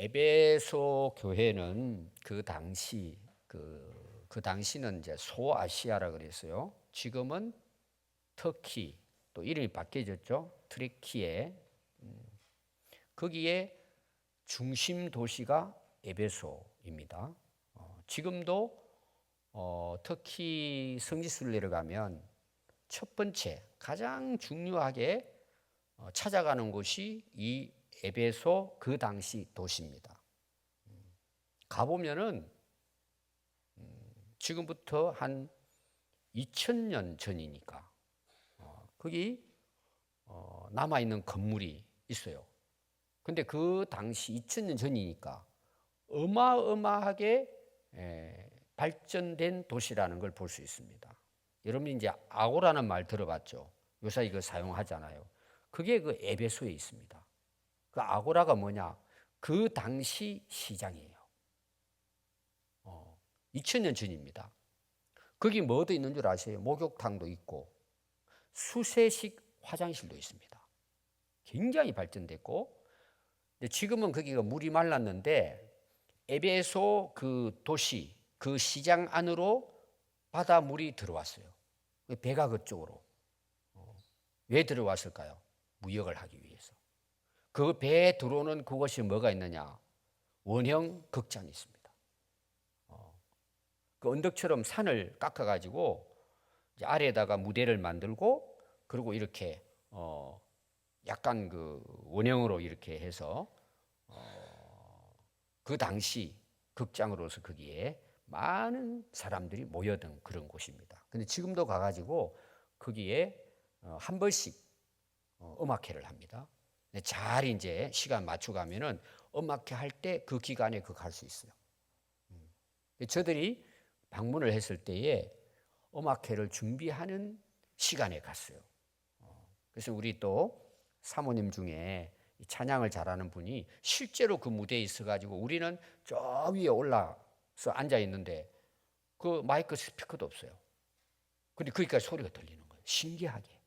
에베소 교회는 그 당시는 이제 소아시아라 그랬어요. 지금은 터키, 또 이름이 바뀌어졌죠. 트리키에. 거기에 중심 도시가 에베소입니다. 지금도 터키 성지순례를 가면 첫 번째 가장 중요하게 찾아가는 곳이 이 에베소 그 당시 도시입니다. 가보면은 지금부터 한 2000년 전이니까 거기 남아있는 건물이 있어요. 근데 그 당시 2000년 전이니까 어마어마하게 발전된 도시라는 걸 볼 수 있습니다. 여러분이 이제 아고라는 말 들어봤죠? 요새 이거 사용하잖아요. 그게 그 에베소에 있습니다. 그 아고라가 뭐냐? 그 당시 시장이에요. 2000년 전입니다. 거기 뭐도 있는 줄 아세요? 목욕탕도 있고 수세식 화장실도 있습니다. 굉장히 발전됐고, 근데 지금은 거기가 물이 말랐는데 에베소 그 도시, 그 시장 안으로 바닷물이 들어왔어요. 배가 그쪽으로. 왜 들어왔을까요? 무역을 하기 위해서. 그 배에 들어오는 그것이 뭐가 있느냐? 원형 극장이 있습니다. 그 언덕처럼 산을 깎아가지고 이제 아래에다가 무대를 만들고, 그리고 이렇게 약간 그 원형으로 이렇게 해서 그 당시 극장으로서 거기에 많은 사람들이 모여든 그런 곳입니다. 근데 지금도 가가지고 거기에 한 번씩 음악회를 합니다. 잘 이제 시간 맞춰가면은 음악회 할 때 그 기간에 그거 갈 수 있어요. 저들이 방문을 했을 때에 음악회를 준비하는 시간에 갔어요. 그래서 우리 또 사모님 중에 찬양을 잘하는 분이 실제로 그 무대에 있어가지고 우리는 저 위에 올라서 앉아 있는데 그 마이크 스피커도 없어요. 근데 거기까지 소리가 들리는 거예요. 신기하게.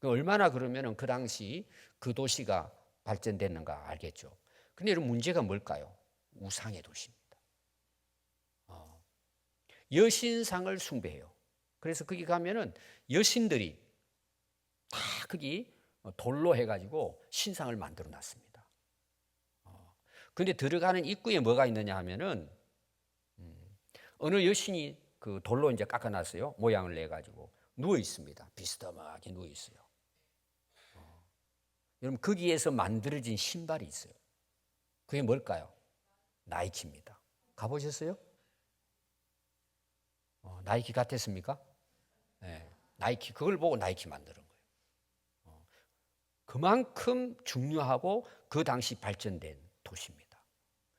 얼마나 그러면은 그 당시 그 도시가 발전됐는가 알겠죠. 근데 이런 문제가 뭘까요? 우상의 도시입니다. 여신상을 숭배해요. 그래서 거기 가면은 여신들이 다 거기 돌로 해가지고 신상을 만들어 놨습니다. 근데 들어가는 입구에 뭐가 있느냐 하면은 어느 여신이 그 돌로 이제 깎아놨어요. 모양을 내가지고 누워 있습니다. 비스듬하게 누워 있어요. 여러분 거기에서 만들어진 신발이 있어요. 그게 뭘까요? 나이키입니다. 가보셨어요? 나이키 같았습니까? 네, 나이키 그걸 보고 나이키 만드는 거예요. 그만큼 중요하고 그 당시 발전된 도시입니다.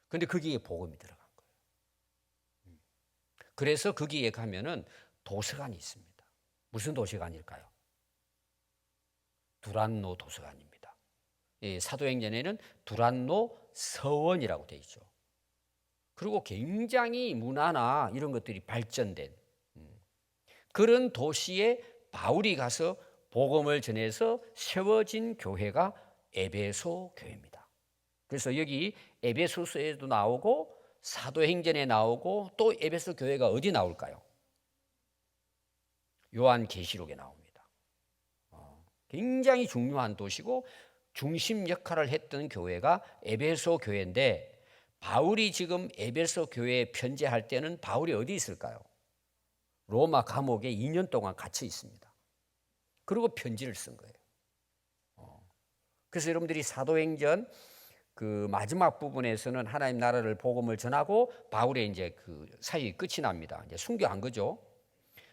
그런데 거기에 복음이 들어간 거예요. 그래서 거기에 가면은 도서관이 있습니다. 무슨 도서관일까요? 두란노 도서관입니다. 사도행전에는 두란노 서원이라고 되어 있죠. 그리고 굉장히 문화나 이런 것들이 발전된 그런 도시에 바울이 가서 복음을 전해서 세워진 교회가 에베소 교회입니다. 그래서 여기 에베소서에도 나오고 사도행전에 나오고 또 에베소 교회가 어디 나올까요? 요한계시록에 나옵니다. 굉장히 중요한 도시고 중심 역할을 했던 교회가 에베소 교회인데, 바울이 지금 에베소 교회에 편지할 때는 바울이 어디 있을까요? 로마 감옥에 2년 동안 갇혀 있습니다. 그리고 편지를 쓴 거예요. 그래서 여러분들이 사도행전 그 마지막 부분에서는 하나님 나라를 복음을 전하고 바울의 이제 그 사역이 끝이 납니다. 이제 순교한 거죠.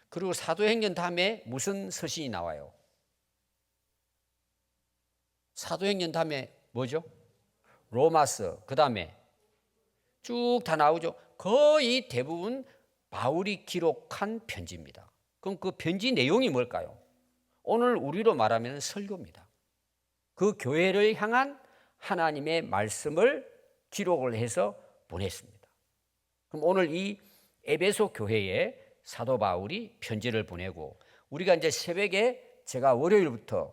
그리고 사도행전 다음에 무슨 서신이 나와요? 사도행전 다음에 뭐죠? 로마서, 그 다음에 쭉 다 나오죠. 거의 대부분 바울이 기록한 편지입니다. 그럼 그 편지 내용이 뭘까요? 오늘 우리로 말하면 설교입니다. 그 교회를 향한 하나님의 말씀을 기록을 해서 보냈습니다. 그럼 오늘 이 에베소 교회에 사도 바울이 편지를 보내고, 우리가 이제 새벽에 제가 월요일부터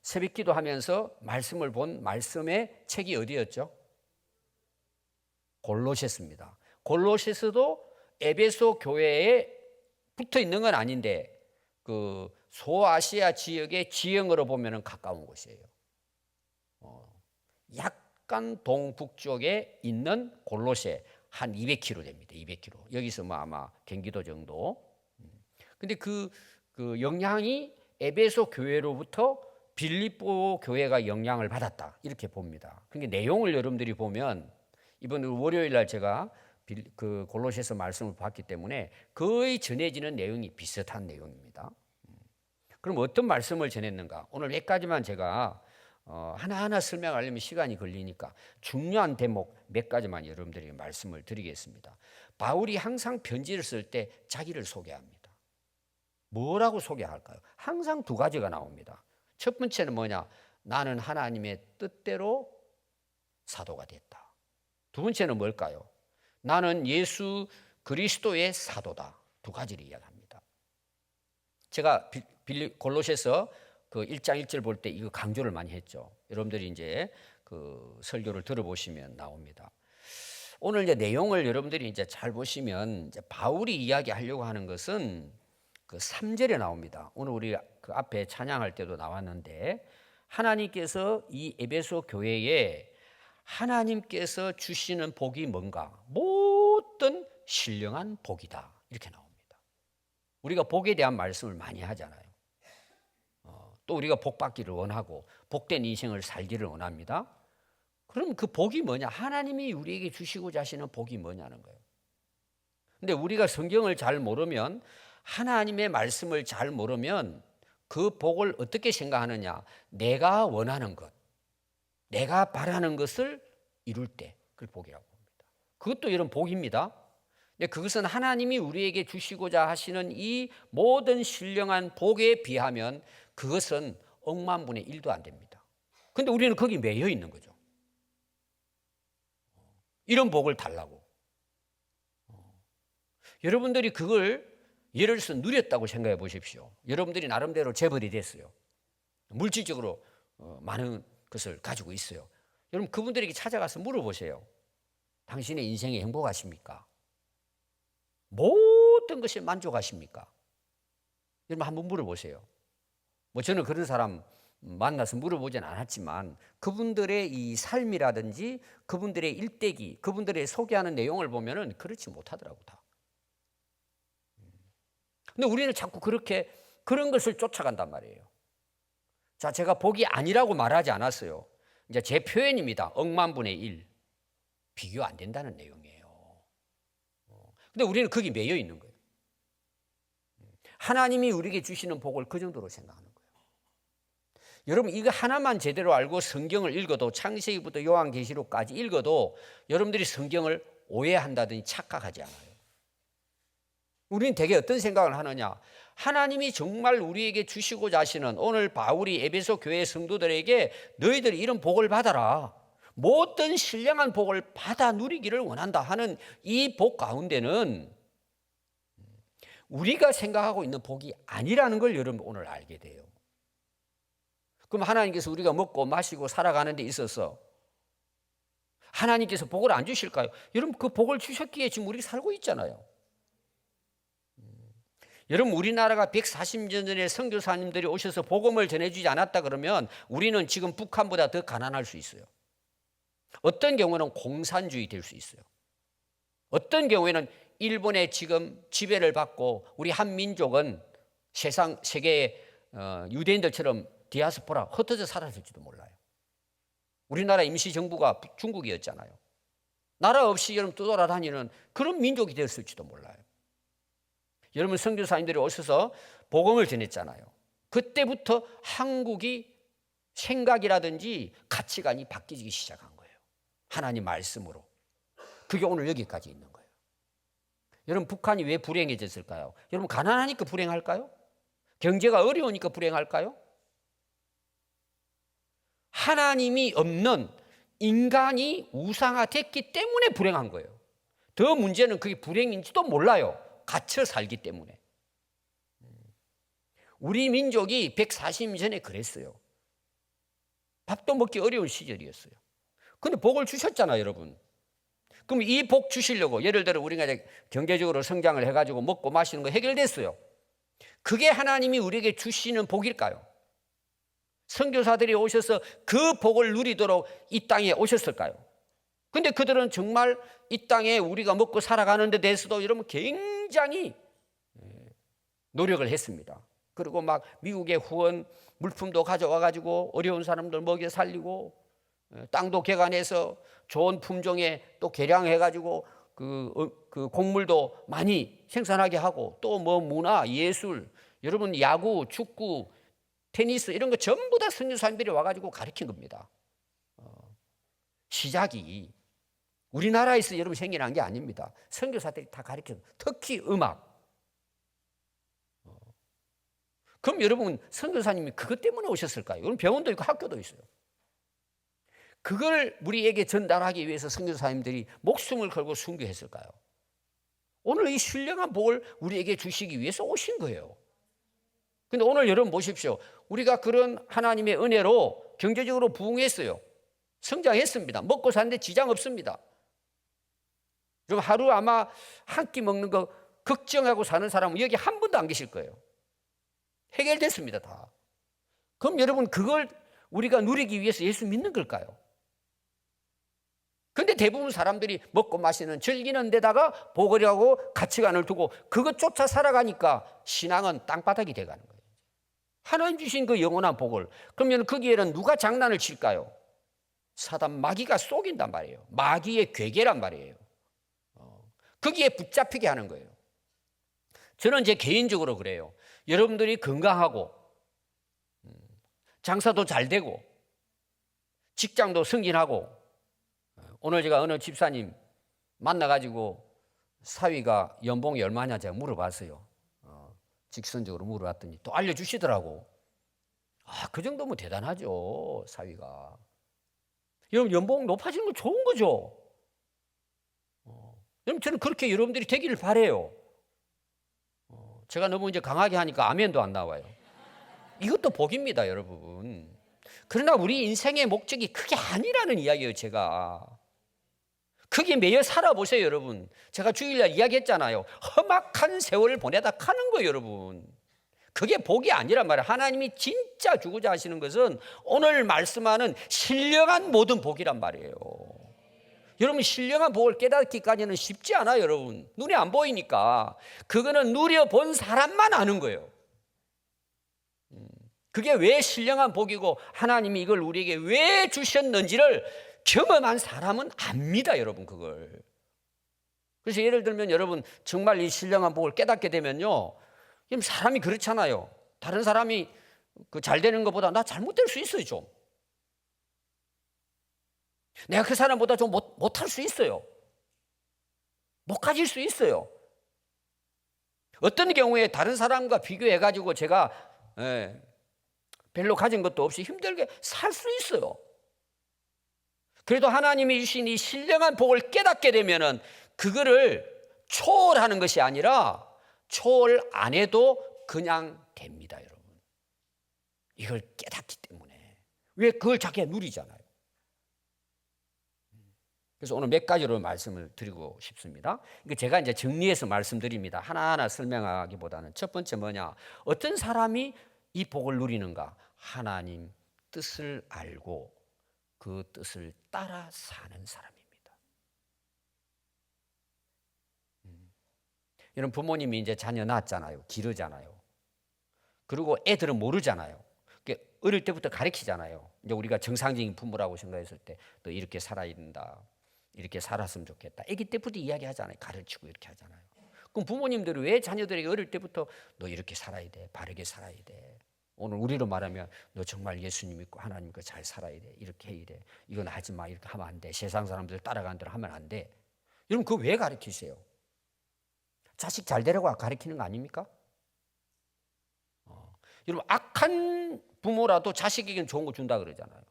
새벽 기도하면서 말씀을 본 말씀의 책이 어디였죠? 골로새서입니다. 골로새서도 에베소 교회에 붙어 있는 건 아닌데 그 소아시아 지역의 지형으로 보면 가까운 곳이에요. 약간 동북쪽에 있는 골로새 한 200km 됩니다. 200km. 여기서 뭐 아마 경기도 정도. 근데 그 영향이 에베소 교회로부터 빌립보 교회가 영향을 받았다. 이렇게 봅니다. 그러니까 내용을 여러분들이 보면 이번 월요일 날 제가 그 골로새서 말씀을 봤기 때문에 거의 전해지는 내용이 비슷한 내용입니다. 그럼 어떤 말씀을 전했는가? 오늘 몇 가지만 제가 하나하나 설명하려면 시간이 걸리니까 중요한 대목 몇 가지만 여러분들에게 말씀을 드리겠습니다. 바울이 항상 편지를 쓸 때 자기를 소개합니다. 뭐라고 소개할까요? 항상 두 가지가 나옵니다. 첫 번째는 뭐냐? 나는 하나님의 뜻대로 사도가 됐다. 두 번째는 뭘까요? 나는 예수 그리스도의 사도다. 두 가지를 이야기합니다. 제가 골로새서 그 1장 1절 볼 때 이거 강조를 많이 했죠. 여러분들이 이제 그 설교를 들어보시면 나옵니다. 오늘 이제 내용을 여러분들이 이제 잘 보시면 이제 바울이 이야기하려고 하는 것은 그 3절에 나옵니다. 오늘 우리 그 앞에 찬양할 때도 나왔는데 하나님께서 이 에베소 교회에 하나님께서 주시는 복이 뭔가? 모든 신령한 복이다. 이렇게 나옵니다. 우리가 복에 대한 말씀을 많이 하잖아요. 또 우리가 복 받기를 원하고 복된 인생을 살기를 원합니다. 그럼 그 복이 뭐냐? 하나님이 우리에게 주시고자 하시는 복이 뭐냐는 거예요. 근데 우리가 성경을 잘 모르면 하나님의 말씀을 잘 모르면 그 복을 어떻게 생각하느냐? 내가 원하는 것, 내가 바라는 것을 이룰 때 그걸 복이라고 봅니다. 그것도 이런 복입니다. 근데 그것은 하나님이 우리에게 주시고자 하시는 이 모든 신령한 복에 비하면 그것은 억만분의 1도 안 됩니다. 그런데 우리는 거기 매여 있는 거죠. 이런 복을 달라고. 여러분들이 그걸 예를 들어서 누렸다고 생각해 보십시오. 여러분들이 나름대로 재벌이 됐어요. 물질적으로 많은 것을 가지고 있어요. 여러분 그분들에게 찾아가서 물어보세요. 당신의 인생에 행복하십니까? 모든 것에 만족하십니까? 여러분 한번 물어보세요. 뭐 저는 그런 사람 만나서 물어보진 않았지만 그분들의 이 삶이라든지 그분들의 일대기, 그분들의 소개하는 내용을 보면은 그렇지 못하더라고 다. 근데 우리는 자꾸 그렇게 그런 것을 쫓아간단 말이에요. 자, 제가 복이 아니라고 말하지 않았어요. 이제 제 표현입니다. 억만분의 1. 비교 안 된다는 내용이에요. 근데 우리는 거기 매여 있는 거예요. 하나님이 우리에게 주시는 복을 그 정도로 생각하는 거예요. 여러분 이거 하나만 제대로 알고 성경을 읽어도 창세기부터 요한계시록까지 읽어도 여러분들이 성경을 오해한다든지 착각하지 않아요. 우리는 대개 어떤 생각을 하느냐? 하나님이 정말 우리에게 주시고자 하시는 오늘 바울이 에베소 교회 성도들에게 너희들이 이런 복을 받아라. 모든 신령한 복을 받아 누리기를 원한다 하는 이 복 가운데는 우리가 생각하고 있는 복이 아니라는 걸 여러분 오늘 알게 돼요. 그럼 하나님께서 우리가 먹고 마시고 살아가는 데 있어서 하나님께서 복을 안 주실까요? 여러분 그 복을 주셨기에 지금 우리가 살고 있잖아요. 여러분 우리나라가 140년 전에 선교사님들이 오셔서 복음을 전해주지 않았다 그러면 우리는 지금 북한보다 더 가난할 수 있어요. 어떤 경우는 공산주의 될 수 있어요. 어떤 경우에는 일본의 지금 지배를 받고 우리 한민족은 세계의 유대인들처럼 디아스포라 흩어져 살았을지도 몰라요. 우리나라 임시정부가 중국이었잖아요. 나라 없이 여러분 떠돌아다니는 그런 민족이 되었을지도 몰라요. 여러분 선교사님들이 오셔서 복음을 전했잖아요. 그때부터 한국이 생각이라든지 가치관이 바뀌기 시작한 거예요. 하나님 말씀으로. 그게 오늘 여기까지 있는 거예요. 여러분 북한이 왜 불행해졌을까요? 여러분 가난하니까 불행할까요? 경제가 어려우니까 불행할까요? 하나님이 없는 인간이 우상화됐기 때문에 불행한 거예요. 더 문제는 그게 불행인지도 몰라요. 갇혀 살기 때문에. 우리 민족이 140년 전에 그랬어요. 밥도 먹기 어려운 시절이었어요. 근데 복을 주셨잖아요, 여러분. 그럼 이 복 주시려고 예를 들어 우리가 이제 경제적으로 성장을 해가지고 먹고 마시는 거 해결됐어요. 그게 하나님이 우리에게 주시는 복일까요? 선교사들이 오셔서 그 복을 누리도록 이 땅에 오셨을까요? 근데 그들은 정말 이 땅에 우리가 먹고 살아가는 데 대해서도 여러분 굉장히 노력을 했습니다. 그리고 막 미국의 후원 물품도 가져와 가지고 어려운 사람들 먹여 살리고 땅도 개간해서 좋은 품종에 또 개량해 가지고 그 곡물도 많이 생산하게 하고 또 뭐 문화, 예술, 여러분 야구, 축구, 테니스 이런 거 전부 다 선교사님들이 와가지고 가르친 겁니다. 시작이 우리나라에서 여러분 생겨난 게 아닙니다. 선교사들이 다 가르쳐. 특히 음악. 그럼 여러분 선교사님이 그것 때문에 오셨을까요? 여러분 병원도 있고 학교도 있어요. 그걸 우리에게 전달하기 위해서 선교사님들이 목숨을 걸고 순교했을까요? 오늘 이 신령한 복을 우리에게 주시기 위해서 오신 거예요. 근데 오늘 여러분 보십시오. 우리가 그런 하나님의 은혜로 경제적으로 부흥했어요. 성장했습니다. 먹고 사는데 지장 없습니다. 그럼 하루 아마 한 끼 먹는 거 걱정하고 사는 사람은 여기 한 분도 안 계실 거예요. 해결됐습니다, 다. 그럼 여러분 그걸 우리가 누리기 위해서 예수 믿는 걸까요? 근데 대부분 사람들이 먹고 마시는 즐기는 데다가 복이라고 가치관을 두고 그것 쫓아 살아가니까 신앙은 땅바닥이 돼가는 거예요. 하나님 주신 그 영원한 복을. 그러면 거기에는 누가 장난을 칠까요? 사단 마귀가 속인단 말이에요. 마귀의 괴계란 말이에요. 거기에 붙잡히게 하는 거예요. 저는 이제 개인적으로 그래요. 여러분들이 건강하고 장사도 잘 되고 직장도 승진하고 오늘 제가 어느 집사님 만나가지고 사위가 연봉이 얼마냐 제가 물어봤어요. 직선적으로 물어봤더니 또 알려주시더라고. 그 정도면 대단하죠, 사위가. 여러분 연봉 높아지는 건 좋은 거죠. 여러분 저는 그렇게 여러분들이 되기를 바라요. 제가 너무 이제 강하게 하니까 아멘도 안 나와요. 이것도 복입니다, 여러분. 그러나 우리 인생의 목적이 그게 아니라는 이야기예요, 제가. 거기에 매여 살아보세요, 여러분. 제가 주일날 이야기했잖아요. 험악한 세월을 보내다 가는 거예요, 여러분. 그게 복이 아니란 말이에요. 하나님이 진짜 주고자 하시는 것은 오늘 말씀하는 신령한 모든 복이란 말이에요. 여러분 신령한 복을 깨닫기까지는 쉽지 않아요, 여러분. 눈에 안 보이니까. 그거는 누려본 사람만 아는 거예요. 그게 왜 신령한 복이고 하나님이 이걸 우리에게 왜 주셨는지를 경험한 사람은 압니다, 여러분, 그걸. 그래서 예를 들면 여러분 정말 이 신령한 복을 깨닫게 되면요, 사람이 그렇잖아요. 다른 사람이 잘 되는 것보다 나 잘못될 수 있어요, 좀. 내가 그 사람보다 좀 못할 수 있어요. 못 가질 수 있어요. 어떤 경우에 다른 사람과 비교해가지고 제가 별로 가진 것도 없이 힘들게 살 수 있어요. 그래도 하나님이 주신 이 신령한 복을 깨닫게 되면은 그거를 초월하는 것이 아니라 초월 안 해도 그냥 됩니다, 여러분. 이걸 깨닫기 때문에. 왜 그걸 자기가 누리잖아요. 그래서 오늘 몇 가지로 말씀을 드리고 싶습니다. 제가 이제 정리해서 말씀드립니다. 하나하나 설명하기보다는 첫 번째 뭐냐? 어떤 사람이 이 복을 누리는가? 하나님 뜻을 알고 그 뜻을 따라 사는 사람입니다. 여러분 부모님이 이제 자녀 낳았잖아요. 기르잖아요. 그리고 애들은 모르잖아요. 어릴 때부터 가르치잖아요. 이제 우리가 정상적인 부모라고 생각했을 때 너 이렇게 살아야 된다. 이렇게 살았으면 좋겠다. 아기 때부터 이야기하잖아요. 가르치고 이렇게 하잖아요. 그럼 부모님들이 왜 자녀들에게 어릴 때부터 너 이렇게 살아야 돼. 바르게 살아야 돼. 오늘 우리로 말하면 너 정말 예수님 믿고 하나님 믿고 잘 살아야 돼. 이렇게 해야 돼. 이건 하지 마. 이렇게 하면 안 돼. 세상 사람들 따라가는 대로 하면 안 돼. 여러분 그거 왜 가르치세요? 자식 잘 되라고 가르치는 거 아닙니까? 여러분 악한 부모라도 자식에게는 좋은 거 준다 그러잖아요.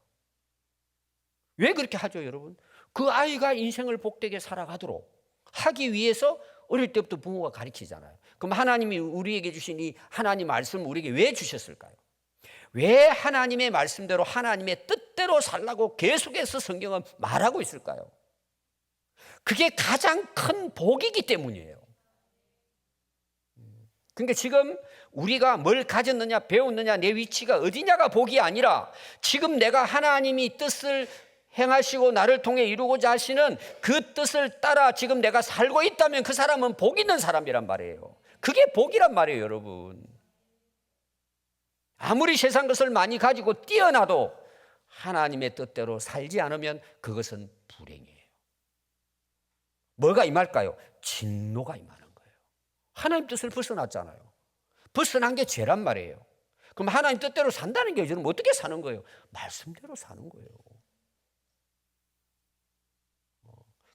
왜 그렇게 하죠, 여러분? 그 아이가 인생을 복되게 살아가도록 하기 위해서 어릴 때부터 부모가 가르치잖아요. 그럼 하나님이 우리에게 주신 이 하나님 말씀을 우리에게 왜 주셨을까요? 왜 하나님의 말씀대로 하나님의 뜻 뜻대로 살라고 계속해서 성경은 말하고 있을까요? 그게 가장 큰 복이기 때문이에요. 그러니까 지금 우리가 뭘 가졌느냐, 배웠느냐, 내 위치가 어디냐가 복이 아니라 지금 내가 하나님이 뜻을 행하시고 나를 통해 이루고자 하시는 그 뜻을 따라 지금 내가 살고 있다면 그 사람은 복 있는 사람이란 말이에요. 그게 복이란 말이에요, 여러분. 아무리 세상 것을 많이 가지고 뛰어나도 하나님의 뜻대로 살지 않으면 그것은 불행이에요. 뭐가 임할까요? 진노가 임하는 거예요. 하나님 뜻을 벗어났잖아요. 벗어난 게 죄란 말이에요. 그럼 하나님 뜻대로 산다는 게 여러분 어떻게 사는 거예요? 말씀대로 사는 거예요.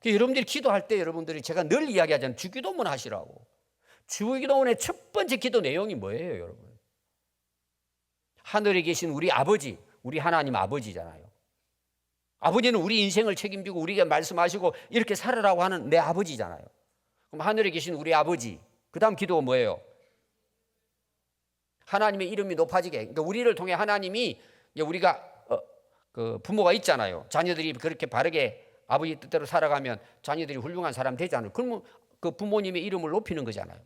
여러분들이 기도할 때 여러분들이 제가 늘 이야기하잖아요. 주기도문 하시라고. 주기도문의 첫 번째 기도 내용이 뭐예요, 여러분? 하늘에 계신 우리 아버지, 우리 하나님 아버지잖아요. 아버지는 우리 인생을 책임지고 우리에게 말씀하시고 이렇게 살아라고 하는 내 아버지잖아요. 그럼 하늘에 계신 우리 아버지, 그 다음 기도가 뭐예요? 하나님의 이름이 높아지게. 그러니까 우리를 통해 하나님이, 우리가 그 부모가 있잖아요. 자녀들이 그렇게 바르게 아버지 뜻대로 살아가면 자녀들이 훌륭한 사람 되잖아요. 그러면 그 부모님의 이름을 높이는 거잖아요.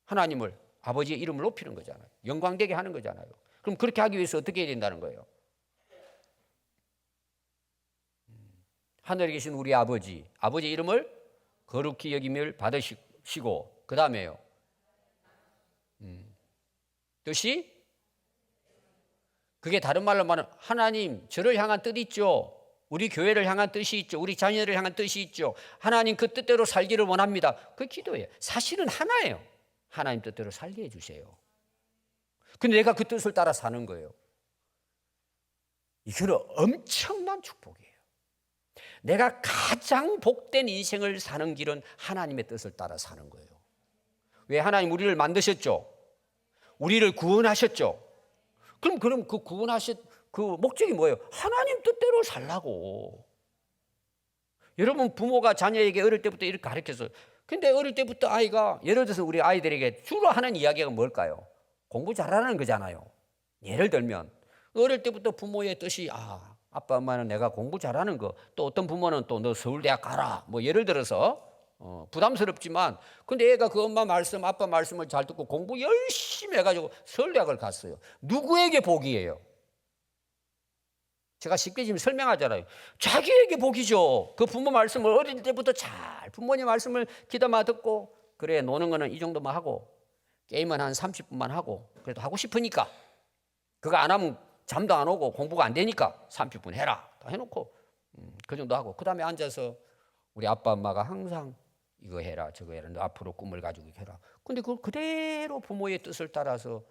하나님을, 아버지의 이름을 높이는 거잖아요. 영광되게 하는 거잖아요. 그럼 그렇게 하기 위해서 어떻게 해야 된다는 거예요? 하늘에 계신 우리 아버지, 아버지의 이름을 거룩히 여김을 받으시고, 그 다음에요. 뜻이? 그게 다른 말로 말하면 하나님 저를 향한 뜻 있죠. 우리 교회를 향한 뜻이 있죠. 우리 자녀를 향한 뜻이 있죠. 하나님 그 뜻대로 살기를 원합니다. 그 기도예요. 사실은 하나예요. 하나님 뜻대로 살게 해주세요. 근데 내가 그 뜻을 따라 사는 거예요. 이거는 엄청난 축복이에요. 내가 가장 복된 인생을 사는 길은 하나님의 뜻을 따라 사는 거예요. 왜? 하나님 우리를 만드셨죠. 우리를 구원하셨죠. 그럼 그 구원하신 그 목적이 뭐예요? 하나님 뜻대로 살라고. 여러분 부모가 자녀에게 어릴 때부터 이렇게 가르쳤어요. 근데 어릴 때부터 아이가, 예를 들어서 우리 아이들에게 주로 하는 이야기가 뭘까요? 공부 잘하는 거잖아요. 예를 들면 어릴 때부터 부모의 뜻이 아빠 엄마는 내가 공부 잘하는 거, 또 어떤 부모는 또 너 서울대학 가라, 뭐 예를 들어서 부담스럽지만 근데 애가 그 엄마 말씀 아빠 말씀을 잘 듣고 공부 열심히 해가지고 서울대학을 갔어요. 누구에게 복이에요? 제가 쉽게 지금 설명하잖아요. 자기에게 복이죠. 그 부모 말씀을 어릴 때부터 잘 부모님 말씀을 귀담아 듣고, 그래 노는 거는 이 정도만 하고 게임은 한 30분만 하고, 그래도 하고 싶으니까 그거 안 하면 잠도 안 오고 공부가 안 되니까 30분 해라 다 해놓고 그 정도 하고, 그 다음에 앉아서 우리 아빠 엄마가 항상 이거 해라 저거 해라 너 앞으로 꿈을 가지고 해라. 근데 그걸 그대로 부모의 뜻을 따라서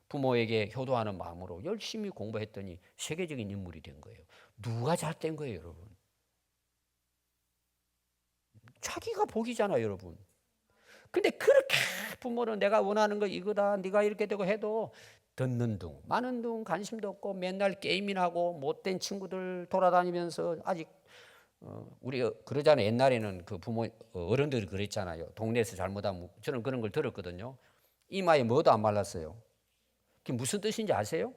부모에게 효도하는 마음으로 열심히 공부했더니 세계적인 인물이 된 거예요. 누가 잘 된 거예요, 여러분? 자기가 복이잖아요, 여러분. 근데 그렇게 부모는 내가 원하는 거 이거다, 네가 이렇게 되고 해도 듣는 둥 마는 둥 관심도 없고 맨날 게임이나 하고 못된 친구들 돌아다니면서 아직 우리 그러잖아요. 옛날에는 그 부모 어른들이 그랬잖아요. 동네에서 잘못하면, 저는 그런 걸 들었거든요. 이마에 뭐도 안 발랐어요. 그게 무슨 뜻인지 아세요?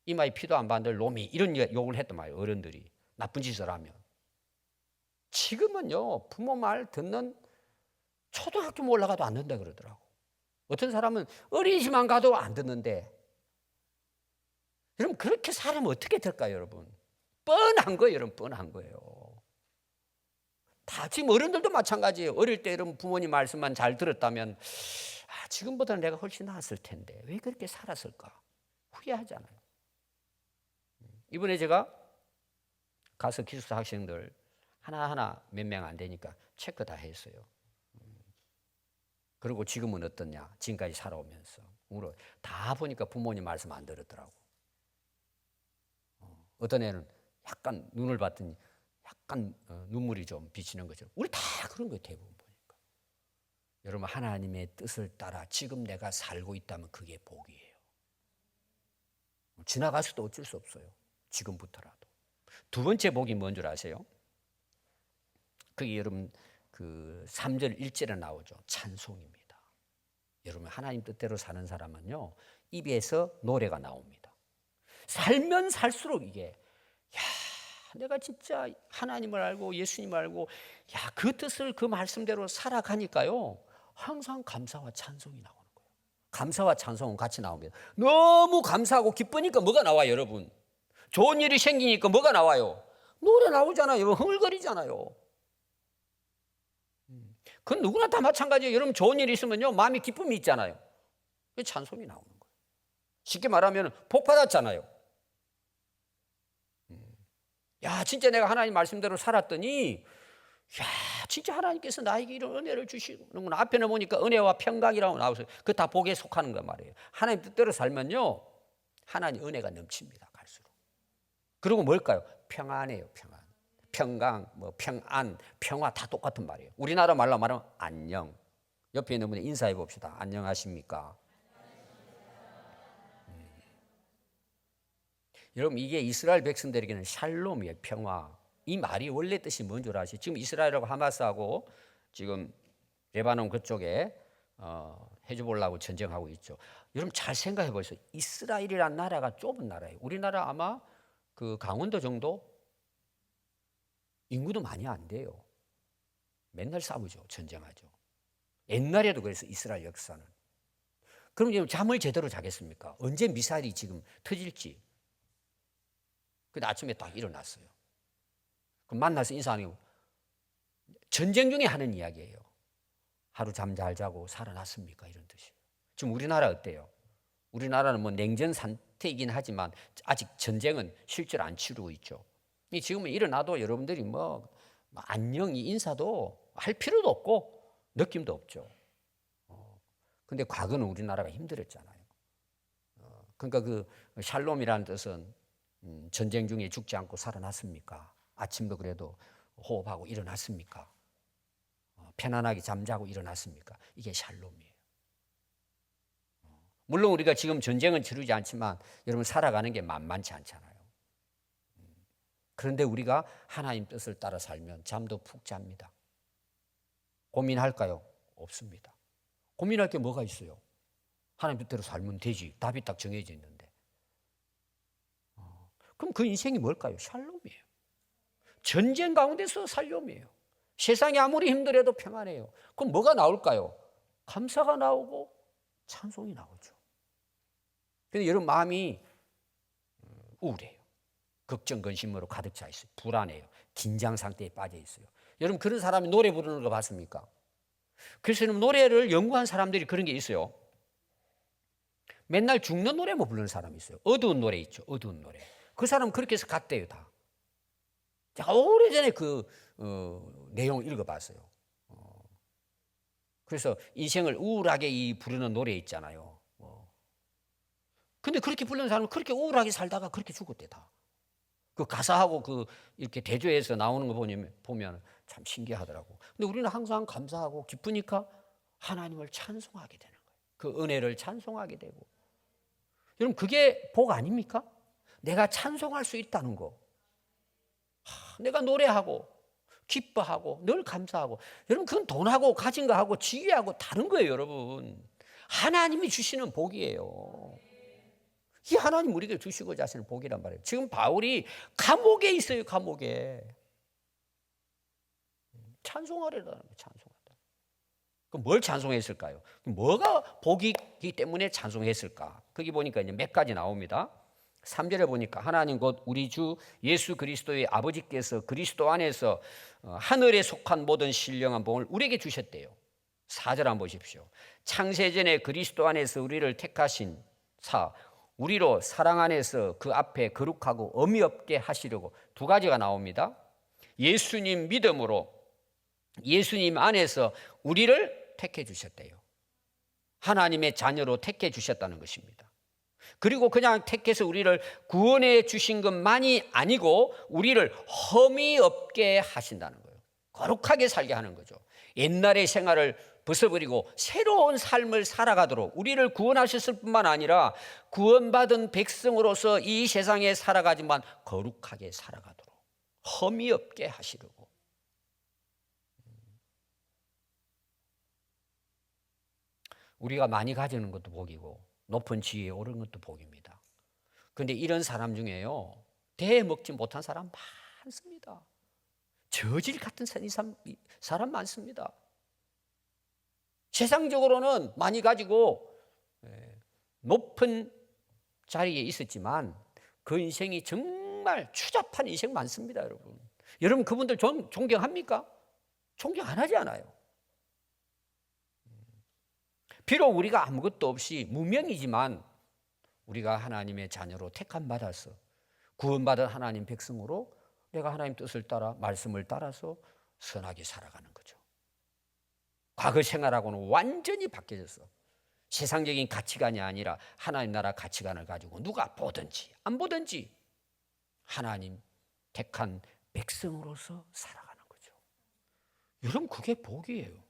이마에 피도 안 바른 놈이, 이런 욕을 했단 말이에요. 어른들이 나쁜 짓을 하면. 지금은요 부모 말 듣는 초등학교 올라가도 안 된다 그러더라고. 어떤 사람은 어린이집만 가도 안 듣는데, 여러분 그렇게 살면 어떻게 될까요, 여러분? 뻔한 거예요, 여러분. 뻔한 거예요. 다 지금 어른들도 마찬가지예요. 어릴 때 여러분 부모님 말씀만 잘 들었다면 지금보다는 내가 훨씬 나았을 텐데 왜 그렇게 살았을까? 후회하잖아요. 이번에 제가 가서 기숙사 학생들 하나하나 몇 명 안 되니까 체크 다 했어요. 그리고 지금은 어떠냐? 지금까지 살아오면서 다 보니까 부모님 말씀 안 들었더라고. 어떤 애는 약간 눈을 봤더니 약간 눈물이 좀 비치는 거죠. 우리 다 그런 거예요, 대부분 보니까. 여러분 하나님의 뜻을 따라 지금 내가 살고 있다면 그게 복이에요. 지나가서도 어쩔 수 없어요. 지금부터라도. 두 번째 복이 뭔 줄 아세요? 그게 여러분 그 3절 1절에 나오죠. 찬송입니다. 여러분 하나님 뜻대로 사는 사람은요 입에서 노래가 나옵니다. 살면 살수록 이게 야, 내가 진짜 하나님을 알고 예수님을 알고 그 뜻을 그 말씀대로 살아가니까요. 항상 감사와 찬송이 나오는 거예요. 감사와 찬송은 같이 나옵니다. 너무 감사하고 기쁘니까 뭐가 나와요, 여러분? 좋은 일이 생기니까 뭐가 나와요? 노래 나오잖아요. 흥얼거리잖아요. 그건 누구나 다 마찬가지예요. 여러분 좋은 일이 있으면요, 마음이 기쁨이 있잖아요. 찬송이 나오는 거예요. 쉽게 말하면 복 받았잖아요. 야, 진짜 내가 하나님 말씀대로 살았더니 야, 진짜 하나님께서 나에게 이런 은혜를 주시는구나. 앞에는 보니까 은혜와 평강이라고 나오세요. 그 다 복에 속하는 거 말이에요. 하나님 뜻대로 살면요, 하나님 은혜가 넘칩니다. 갈수록. 그리고 뭘까요? 평안이에요. 평안. 평강, 뭐 평안, 평화 다 똑같은 말이에요. 우리나라 말로 말하면 안녕. 옆에 있는 분이 인사해 봅시다. 안녕하십니까? 여러분, 이게 이스라엘 백성들에게는 샬롬이에요. 평화. 이 말이 원래 뜻이 뭔 줄 아시죠? 지금 이스라엘하고 하마스하고 지금 레바논 그쪽에 해주보려고 전쟁하고 있죠. 여러분 잘 생각해 보세요. 이스라엘이란 나라가 좁은 나라예요. 우리나라 아마 그 강원도 정도 인구도 많이 안 돼요. 맨날 싸우죠. 전쟁하죠. 옛날에도 그래서 이스라엘 역사는. 그럼 지금 잠을 제대로 자겠습니까? 언제 미사일이 지금 터질지. 근데 아침에 딱 일어났어요. 그럼 만나서 인사하는 전쟁 중에 하는 이야기예요. 하루 잠 잘 자고 살아났습니까? 이런 뜻이에요. 지금 우리나라 어때요? 우리나라는 뭐 냉전 상태이긴 하지만 아직 전쟁은 실제로 안 치르고 있죠. 지금은 일어나도 여러분들이 뭐 안녕이 인사도 할 필요도 없고 느낌도 없죠. 근데 과거는 우리나라가 힘들었잖아요. 그러니까 그 샬롬이라는 뜻은 전쟁 중에 죽지 않고 살아났습니까? 아침도 그래도 호흡하고 일어났습니까? 편안하게 잠자고 일어났습니까? 이게 샬롬이에요. 물론 우리가 지금 전쟁은 치르지 않지만 여러분 살아가는 게 만만치 않잖아요. 그런데 우리가 하나님 뜻을 따라 살면 잠도 푹 잡니다. 고민할까요? 없습니다. 고민할 게 뭐가 있어요? 하나님 뜻대로 살면 되지. 답이 딱 정해져 있는데. 그럼 그 인생이 뭘까요? 샬롬이에요. 전쟁 가운데서 샬롬이에요. 세상이 아무리 힘들어도 평안해요. 그럼 뭐가 나올까요? 감사가 나오고 찬송이 나오죠. 그런데 여러분 마음이 우울해요. 걱정, 근심으로 가득 차 있어요. 불안해요. 긴장 상태에 빠져 있어요. 여러분 그런 사람이 노래 부르는 거 봤습니까? 그래서 노래를 연구한 사람들이 그런 게 있어요. 맨날 죽는 노래만 부르는 사람이 있어요. 어두운 노래 있죠. 어두운 노래. 그 사람은 그렇게 해서 갔대요 다. 제가 오래전에 그 내용을 읽어봤어요. 그래서 인생을 우울하게 부르는 노래 있잖아요. 근데 그렇게 부르는 사람은 그렇게 우울하게 살다가 그렇게 죽었대 다. 그 가사하고 그 이렇게 대조해서 나오는 거 보면 참 신기하더라고. 근데 우리는 항상 감사하고 기쁘니까 하나님을 찬송하게 되는 거예요. 그 은혜를 찬송하게 되고. 여러분 그게 복 아닙니까? 내가 찬송할 수 있다는 거. 내가 노래하고 기뻐하고 늘 감사하고. 여러분 그건 돈하고 가진 거하고 지위하고 다른 거예요, 여러분. 하나님이 주시는 복이에요. 이 하나님 우리에게 주시고자 하시는 복이란 말이에요. 지금 바울이 감옥에 있어요. 감옥에. 찬송하려다는 거예요. 찬송하다. 그럼 뭘 찬송했을까요? 뭐가 복이기 때문에 찬송했을까? 거기 보니까 이제 몇 가지 나옵니다. 3절에 보니까 하나님 곧 우리 주 예수 그리스도의 아버지께서 그리스도 안에서 하늘에 속한 모든 신령한 복을 우리에게 주셨대요. 4절 한번 보십시오. 창세전에 그리스도 안에서 우리를 택하신 사 우리로 사랑 안에서 그 앞에 거룩하고 엄이 없게 하시려고 두 가지가 나옵니다. 예수님 믿음으로 예수님 안에서 우리를 택해 주셨대요. 하나님의 자녀로 택해 주셨다는 것입니다. 그리고 그냥 택해서 우리를 구원해 주신 것만이 아니고 우리를 험이 없게 하신다는 거예요. 거룩하게 살게 하는 거죠. 옛날의 생활을 벗어버리고 새로운 삶을 살아가도록 우리를 구원하셨을 뿐만 아니라 구원받은 백성으로서 이 세상에 살아가지만 거룩하게 살아가도록 험이 없게 하시려고. 우리가 많이 가지는 것도 복이고 높은 지위에 오르는 것도 복입니다. 그런데 이런 사람 중에요, 대 먹지 못한 사람 많습니다. 저질 같은 사람 많습니다. 세상적으로는 많이 가지고 높은 자리에 있었지만 그 인생이 정말 추잡한 인생 많습니다, 여러분. 여러분 그분들 존경합니까? 존경 안 하지 않아요. 비록 우리가 아무것도 없이 무명이지만 우리가 하나님의 자녀로 택함 받아서 구원받은 하나님 백성으로 내가 하나님 뜻을 따라 말씀을 따라서 선하게 살아가는 거죠. 과거 생활하고는 완전히 바뀌어졌어. 세상적인 가치관이 아니라 하나님 나라 가치관을 가지고 누가 보든지 안 보든지 하나님 택한 백성으로서 살아가는 거죠. 여러분 그게 복이에요.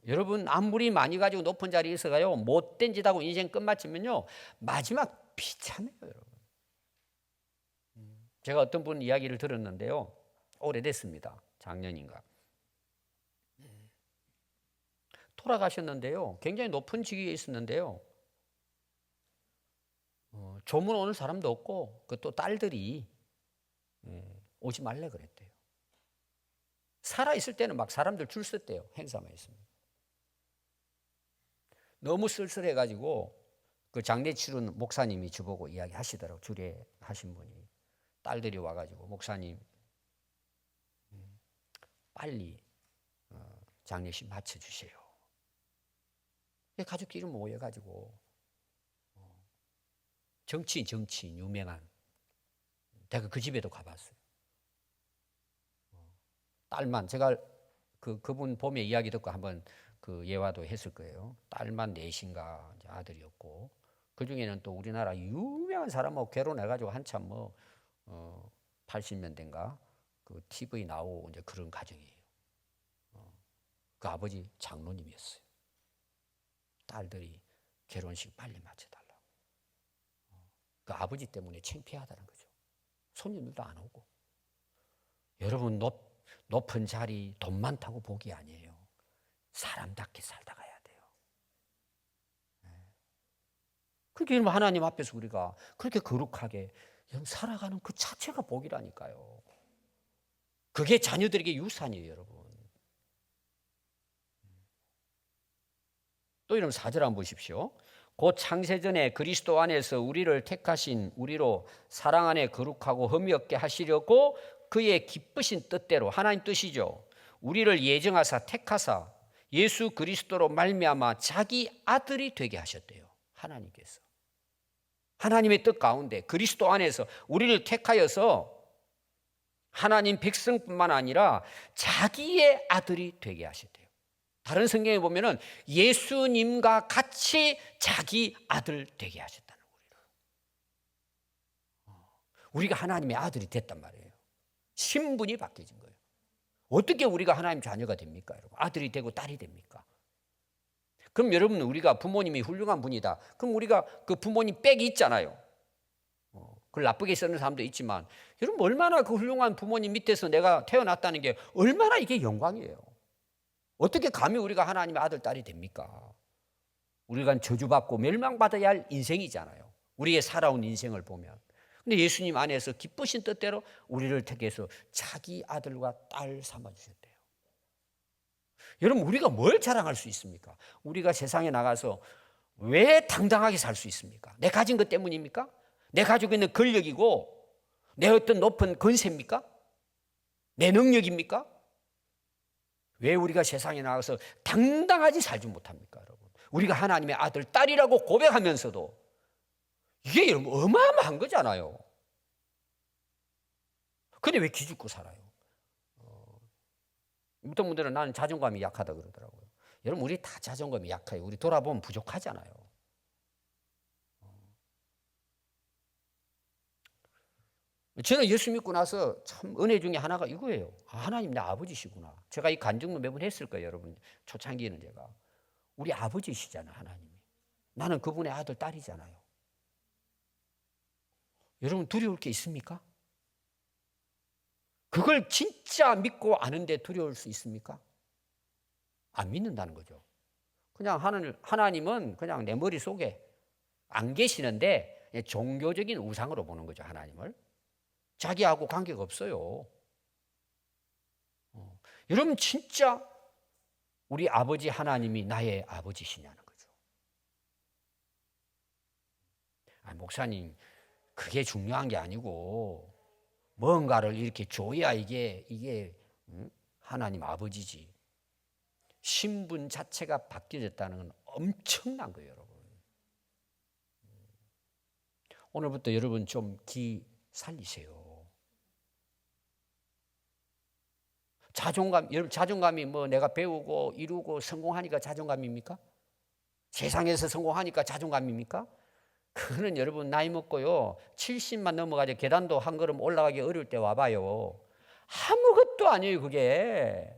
여러분 아무리 많이 가지고 높은 자리에 있어가요 못된 짓 하고 인생 끝마치면요 마지막 비참해요, 여러분. 제가 어떤 분 이야기를 들었는데요, 오래됐습니다. 작년인가 돌아가셨는데요, 굉장히 높은 직위에 있었는데요, 조문 오는 사람도 없고 그 또 딸들이 오지 말래 그랬대요. 살아 있을 때는 막 사람들 줄 섰대요. 행사만 있으면. 너무 쓸쓸해가지고 그 장례 치른 목사님이 저보고 이야기하시더라고. 주례하신 분이 딸들이 와가지고 목사님 빨리 장례식 마쳐주세요. 가족끼리 모여가지고 정치인 유명한, 내가 그 집에도 가봤어요. 딸만, 제가 그분 봄에 이야기 듣고 한번 그 예화도 했을 거예요. 딸만 넷인가 아들이었고, 그 중에는 또 우리나라 유명한 사람하고 결혼해가지고 한참 80년대인가 그 TV 나오고 이제 그런 가정이에요. 그 아버지 장로님이었어요. 딸들이 결혼식 빨리 마쳐달라고. 그 아버지 때문에 창피하다는 거죠. 손님들도 안 오고. 여러분 높은 자리, 돈 많다고 복이 아니에요. 사람답게 살다 가야 돼요. 그렇게 하나님 앞에서 우리가 그렇게 거룩하게 살아가는 그 자체가 복이라니까요. 그게 자녀들에게 유산이에요, 여러분. 또 이런 4절 한번 보십시오. 곧 창세전에 그리스도 안에서 우리를 택하신 우리로 사랑 안에 거룩하고 흠이 없게 하시려고 그의 기쁘신 뜻대로, 하나님 뜻이죠, 우리를 예정하사 택하사 예수 그리스도로 말미암아 자기 아들이 되게 하셨대요. 하나님께서 하나님의 뜻 가운데 그리스도 안에서 우리를 택하여서 하나님 백성뿐만 아니라 자기의 아들이 되게 하셨대요. 다른 성경에 보면은 예수님과 같이 자기 아들 되게 하셨다는 거예요. 우리가 하나님의 아들이 됐단 말이에요. 신분이 바뀌어진 거예요. 어떻게 우리가 하나님 자녀가 됩니까, 여러분? 아들이 되고 딸이 됩니까? 그럼 여러분, 우리가 부모님이 훌륭한 분이다. 그럼 우리가 그 부모님 빽이 있잖아요. 그걸 나쁘게 쓰는 사람도 있지만, 여러분 얼마나 그 훌륭한 부모님 밑에서 내가 태어났다는 게 얼마나 이게 영광이에요. 어떻게 감히 우리가 하나님의 아들, 딸이 됩니까? 우리가 저주받고 멸망받아야 할 인생이잖아요. 우리의 살아온 인생을 보면. 근데 예수님 안에서 기쁘신 뜻대로 우리를 택해서 자기 아들과 딸 삼아주셨대요. 여러분, 우리가 뭘 자랑할 수 있습니까? 우리가 세상에 나가서 왜 당당하게 살 수 있습니까? 내 가진 것 때문입니까? 내 가지고 있는 권력이고 내 어떤 높은 권세입니까? 내 능력입니까? 왜 우리가 세상에 나가서 당당하게 살지 못합니까, 여러분? 우리가 하나님의 아들, 딸이라고 고백하면서도 이게 여러분 어마어마한 거잖아요. 근데 왜 기죽고 살아요? 어떤 분들은 나는 자존감이 약하다 그러더라고요. 여러분, 우리 다 자존감이 약해요. 우리 돌아보면 부족하잖아요. 저는 예수 믿고 나서 참 은혜 중에 하나가 이거예요. 하나님 내 아버지시구나. 제가 이 간증도 매번 했을 거예요, 여러분. 초창기에는 제가. 우리 아버지시잖아요, 하나님이. 나는 그분의 아들, 딸이잖아요. 여러분, 두려울 게 있습니까? 그걸 진짜 믿고 아는데 두려울 수 있습니까? 안 믿는다는 거죠. 그냥 하나님은 그냥 내 머릿속에 안 계시는데 종교적인 우상으로 보는 거죠, 하나님을. 자기하고 관계가 없어요. 여러분 진짜 우리 아버지 하나님이 나의 아버지시냐는 거죠. 목사님 그게 중요한 게 아니고 뭔가를 이렇게 줘야 이게 하나님 아버지지. 신분 자체가 바뀌어졌다는 건 엄청난 거예요, 여러분. 오늘부터 여러분 좀 기 살리세요. 여러분 자존감이 뭐 내가 배우고 이루고 성공하니까 자존감입니까? 세상에서 성공하니까 자존감입니까? 그거는 여러분 나이 먹고요 70만 넘어가지고 계단도 한 걸음 올라가기 어려울 때 와봐요. 아무것도 아니에요. 그게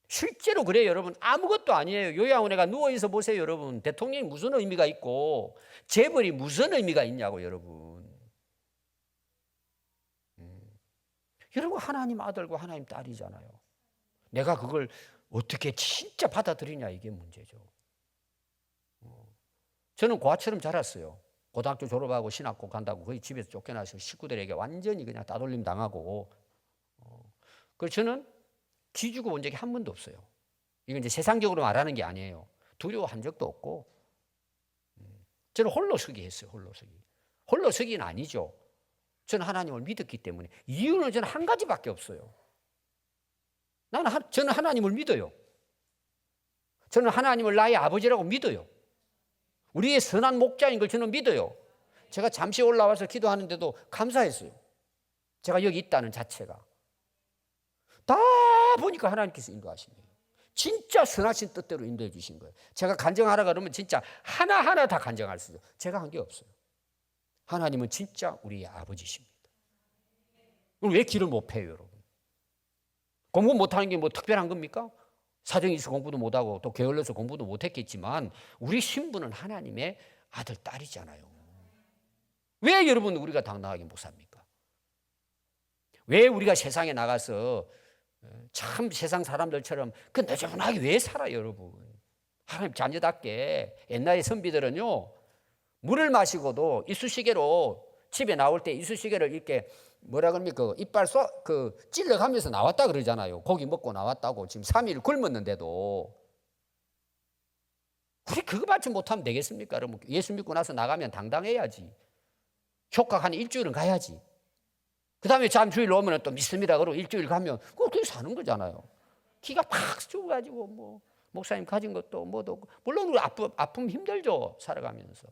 실제로 그래요, 여러분. 아무것도 아니에요. 요양원에가 누워있어 보세요, 여러분. 대통령이 무슨 의미가 있고 재벌이 무슨 의미가 있냐고, 여러분. 여러분 하나님 아들과 하나님 딸이잖아요. 내가 그걸 어떻게 진짜 받아들이냐, 이게 문제죠. 저는 고아처럼 자랐어요. 고등학교 졸업하고 신학교 간다고 거의 집에서 쫓겨나서 식구들에게 완전히 그냥 따돌림 당하고. 그래서 저는 기죽어 본 적이 한 번도 없어요. 이건 이제 세상적으로 말하는 게 아니에요. 두려워한 적도 없고. 저는 홀로서기 했어요. 홀로서기는 아니죠. 저는 하나님을 믿었기 때문에. 이유는 저는 한 가지밖에 없어요. 저는 하나님을 믿어요. 저는 하나님을 나의 아버지라고 믿어요. 우리의 선한 목자인 걸 저는 믿어요. 제가 잠시 올라와서 기도하는데도 감사했어요. 제가 여기 있다는 자체가. 다 보니까 하나님께서 인도하신 거예요. 진짜 선하신 뜻대로 인도해 주신 거예요. 제가 간증하라 그러면 진짜 하나하나 다 간증할 수 있어요. 제가 한 게 없어요. 하나님은 진짜 우리의 아버지십니다. 그럼 왜 길을 못 펴요, 여러분? 공부 못하는 게 뭐 특별한 겁니까? 사정이 있어 공부도 못하고 또 게을러서 공부도 못했겠지만 우리 신분은 하나님의 아들, 딸이잖아요. 왜 여러분 우리가 당당하게 못 삽니까? 왜 우리가 세상에 나가서 참 세상 사람들처럼 그 너저분하게 왜 살아요, 여러분? 하나님 자녀답게. 옛날에 선비들은요 물을 마시고도 이쑤시개로 집에 나올 때 이쑤시개를 이렇게 뭐라 그럽니까? 이빨 찔러가면서 나왔다 그러잖아요. 고기 먹고 나왔다고. 지금 3일 굶었는데도. 우리 그거 받지 못하면 되겠습니까? 여러분 예수 믿고 나서 나가면 당당해야지. 효과 한 일주일은 가야지. 그 다음에 잠주일 오면 또 믿습니다. 그러고 일주일 가면 그렇게 사는 거잖아요. 기가 팍 죽어가지고 뭐 목사님 가진 것도 뭐도 물론 우리 아픔 힘들죠. 살아가면서.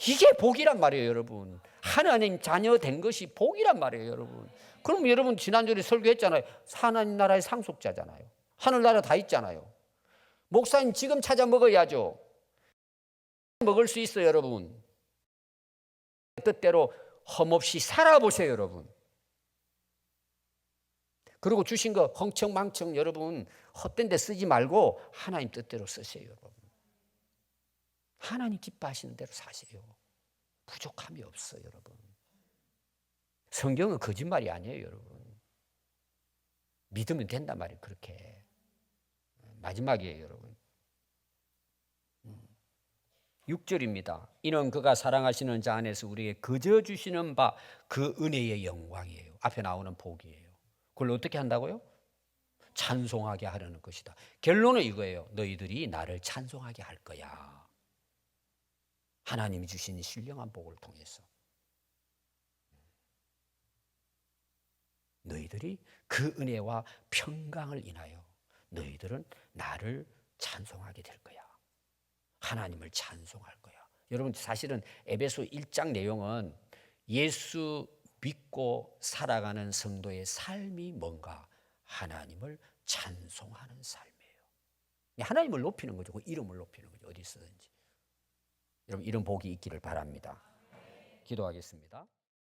이게 복이란 말이에요, 여러분. 하나님 자녀 된 것이 복이란 말이에요, 여러분. 그럼 여러분 지난주에 설교했잖아요. 하나님 나라의 상속자잖아요. 하늘나라 다 있잖아요. 목사님 지금 찾아 먹어야죠. 먹을 수 있어요, 여러분. 뜻대로 험없이 살아보세요, 여러분. 그리고 주신 거 흥청망청 여러분 헛된 데 쓰지 말고 하나님 뜻대로 쓰세요, 여러분. 하나님 기뻐하시는 대로 사세요. 부족함이 없어요, 여러분. 성경은 거짓말이 아니에요, 여러분. 믿으면 된단 말이에요, 그렇게. 마지막이에요, 여러분. 6절입니다. 이는 그가 사랑하시는 자 안에서 우리에게 거저 주시는 바 그 은혜의 영광이에요. 앞에 나오는 복이에요. 그걸 어떻게 한다고요? 찬송하게 하려는 것이다. 결론은 이거예요. 너희들이 나를 찬송하게 할 거야. 하나님이 주신 신령한 복을 통해서 너희들이 그 은혜와 평강을 인하여 너희들은 나를 찬송하게 될 거야. 하나님을 찬송할 거야. 여러분 사실은 에베소 1장 내용은 예수 믿고 살아가는 성도의 삶이 뭔가 하나님을 찬송하는 삶이에요. 하나님을 높이는 거죠. 그 이름을 높이는 거죠. 어디 있든지. 여러분 이런 복이 있기를 바랍니다. 기도하겠습니다.